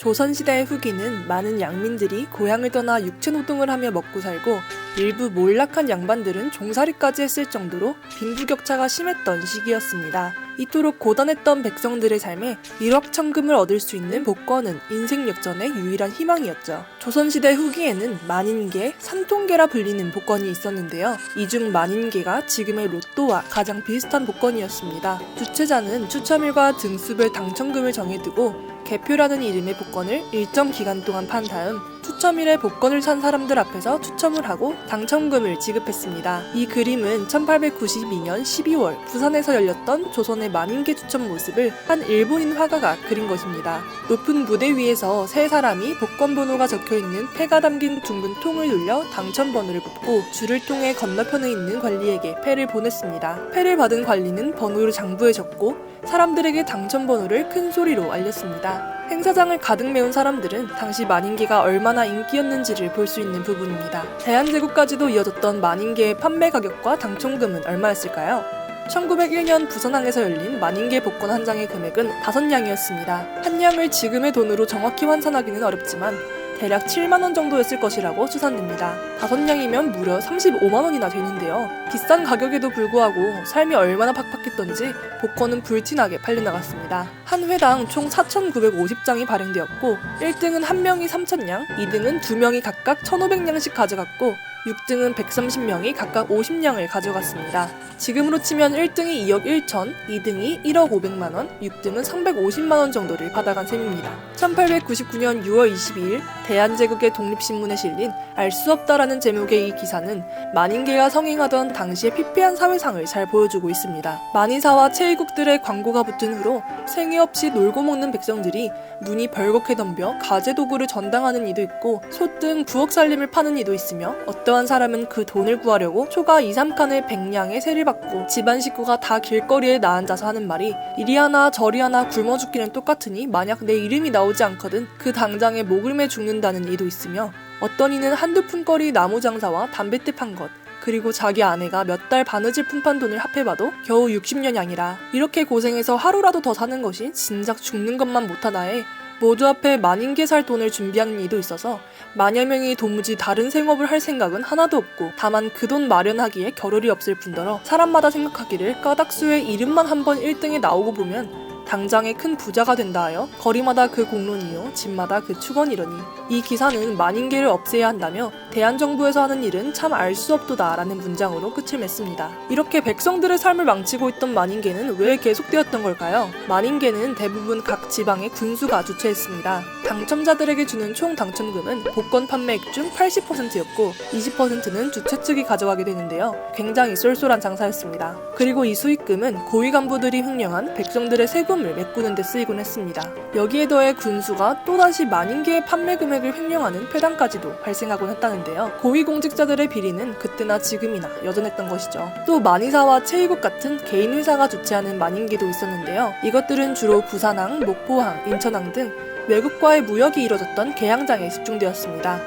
조선시대 후기는 많은 양민들이 고향을 떠나 육체노동을 하며 먹고 살고 일부 몰락한 양반들은 종살이까지 했을 정도로 빈부격차가 심했던 시기였습니다. 이토록 고단했던 백성들의 삶에 일확천금을 얻을 수 있는 복권은 인생 역전의 유일한 희망이었죠. 조선시대 후기에는 만인계, 산통계라 불리는 복권이 있었는데요. 이 중 만인계가 지금의 로또와 가장 비슷한 복권이었습니다. 주최자는 추첨일과 등수별 당첨금을 정해두고 개표라는 이름의 복권을 일정 기간 동안 판 다음 추첨일에 복권을 산 사람들 앞에서 추첨을 하고 당첨금을 지급했습니다. 이 그림은 1892년 12월 부산에서 열렸던 조선의 만인계 추첨 모습을 한 일본인 화가가 그린 것입니다. 높은 무대 위에서 세 사람이 복권 번호가 적혀있는 패가 담긴 둥근 통을 돌려 당첨 번호를 뽑고 줄을 통해 건너편에 있는 관리에게 패를 보냈습니다. 패를 받은 관리는 번호를 장부에 적고 사람들에게 당첨 번호를 큰 소리로 알렸습니다. 행사장을 가득 메운 사람들은 당시 만인계가 얼마나 인기였는지를 볼 수 있는 부분입니다. 대한제국까지도 이어졌던 만인계의 판매 가격과 당첨금은 얼마였을까요? 1901년 부산항에서 열린 만인계 복권 한 장의 금액은 5냥이었습니다. 한 냥을 지금의 돈으로 정확히 환산하기는 어렵지만 대략 7만원 정도였을 것이라고 추산됩니다. 5냥이면 무려 35만원이나 되는데요. 비싼 가격에도 불구하고 삶이 얼마나 팍팍했던지 복권은 불티나게 팔려나갔습니다. 한 회당 총 4,950장이 발행되었고 1등은 1명이 3,000냥, 2등은 2명이 각각 1,500냥씩 가져갔고 6등은 130명이 각각 50냥을 가져갔습니다. 지금으로 치면 1등이 2억 1천, 2등이 1억 500만원, 6등은 350만원 정도를 받아간 셈입니다. 1899년 6월 22일 대한제국의 독립신문에 실린 알 수 없다라는 제목의 이 기사는 만인계가 성행하던 당시의 피폐한 사회상을 잘 보여주고 있습니다. 만인사와 체의국들의 광고가 붙은 후로 생애 없이 놀고 먹는 백성들이 눈이 벌겋게 덤벼 가재도구를 전당하는 이도 있고 소 등 부엌 살림을 파는 이도 있으며 어떠한 사람은 그 돈을 구하려고 초가 2, 3칸의 백냥의 세를 받고 집안 식구가 다 길거리에 나앉아서 하는 말이 이리 하나 저리 하나 굶어 죽기는 똑같으니 만약 내 이름이 나오지 않거든 그 당장에 목을 매 죽는다는 이도 있으며 어떤 이는 한두 푼거리 나무 장사와 담뱃대 판 것 그리고 자기 아내가 몇 달 바느질 품판 돈을 합해봐도 겨우 60년양이라 이렇게 고생해서 하루라도 더 사는 것이 진작 죽는 것만 못하다에 모두 앞에 만인계 살 돈을 준비하는 이도 있어서 만여 명이 도무지 다른 생업을 할 생각은 하나도 없고 다만 그 돈 마련하기에 겨를이 없을 뿐더러 사람마다 생각하기를 까닭수의 이름만 한번 1등에 나오고 보면 당장에 큰 부자가 된다 하여 거리마다 그 공론이요 집마다 그 축원이러니 이 기사는 만인계를 없애야 한다며 대한정부에서 하는 일은 참 알 수 없도다 라는 문장으로 끝을 맺습니다. 이렇게 백성들의 삶을 망치고 있던 만인계는 왜 계속되었던 걸까요? 만인계는 대부분 각 지방의 군수가 주최했습니다. 당첨자들에게 주는 총 당첨금은 복권 판매액 중 80%였고 20%는 주최 측이 가져가게 되는데요. 굉장히 쏠쏠한 장사였습니다. 그리고 이 수익금은 고위 간부들이 횡령한 백성들의 세금을 메꾸는 데 쓰이곤 했습니다. 여기에 더해 군수가 또다시 만인계의 판매 금액을 횡령하는 폐단까지도 발생하곤 했다는데요. 고위공직자들의 비리는 그때나 지금이나 여전했던 것이죠. 또 만인사와 체의국 같은 개인 회사가 주최하는 만인계도 있었는데요. 이것들은 주로 부산항, 목포항, 인천항 등 외국과의 무역이 이뤄졌던 개항장에 집중되었습니다.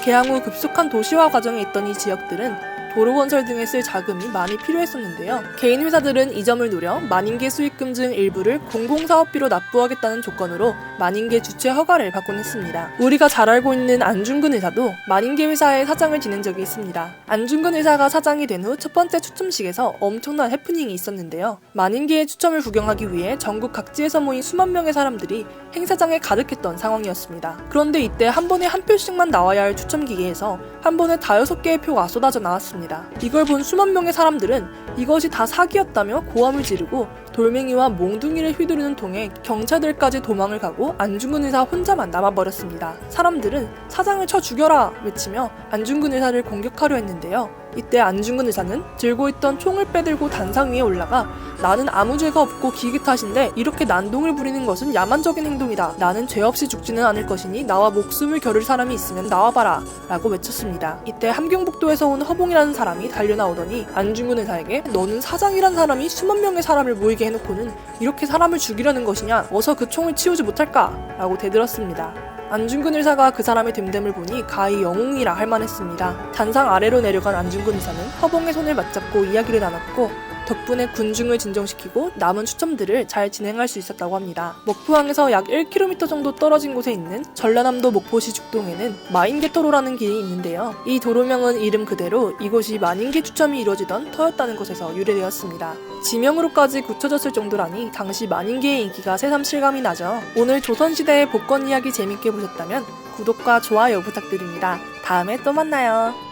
개항 후 급속한 도시화 과정에 있던 이 지역들은 도로 건설 등에 쓸 자금이 많이 필요했었는데요. 개인 회사들은 이 점을 노려 만인계 수익금 중 일부를 공공사업비로 납부하겠다는 조건으로 만인계 주최 허가를 받곤 했습니다. 우리가 잘 알고 있는 안중근 의사도 만인계 회사의 사장을 지낸 적이 있습니다. 안중근 의사가 사장이 된 후 첫 번째 추첨식에서 엄청난 해프닝이 있었는데요. 만인계의 추첨을 구경하기 위해 전국 각지에서 모인 수만 명의 사람들이 행사장에 가득했던 상황이었습니다. 그런데 이때 한 번에 한 표씩만 나와야 할 추첨 기계에서 한 번에 5개의 표가 쏟아져 나왔습니다. 이걸 본 수만 명의 사람들은 이것이 다 사기였다며 고함을 지르고 돌멩이와 몽둥이를 휘두르는 통에 경찰들까지 도망을 가고 안중근 의사 혼자만 남아버렸습니다. 사람들은 사장을 쳐 죽여라 외치며 안중근 의사를 공격하려 했는데요. 이때 안중근 의사는 들고 있던 총을 빼들고 단상 위에 올라가 나는 아무 죄가 없고 기계 탓인데 이렇게 난동을 부리는 것은 야만적인 행동이다. 나는 죄 없이 죽지는 않을 것이니 나와 목숨을 겨룰 사람이 있으면 나와봐라 라고 외쳤습니다. 이때 함경북도에서 온 허봉이라는 사람이 달려나오더니 안중근 의사에게 너는 사장이란 사람이 수만 명의 사람을 모이게 해놓고는 이렇게 사람을 죽이려는 것이냐 어서 그 총을 치우지 못할까 라고 대들었습니다. 안중근 의사가 그 사람의 됨됨을 보니 가히 영웅이라 할 만했습니다. 단상 아래로 내려간 안중근 의사는 허봉의 손을 맞잡고 이야기를 나눴고 덕분에 군중을 진정시키고 남은 추첨들을 잘 진행할 수 있었다고 합니다. 목포항에서 약 1km 정도 떨어진 곳에 있는 전라남도 목포시 죽동에는 만인계터로라는 길이 있는데요. 이 도로명은 이름 그대로 이곳이 만인계 추첨이 이루어지던 터였다는 것에서 유래되었습니다. 지명으로까지 굳혀졌을 정도라니 당시 만인계의 인기가 새삼 실감이 나죠. 오늘 조선시대의 복권 이야기 재밌게 보셨다면 구독과 좋아요 부탁드립니다. 다음에 또 만나요.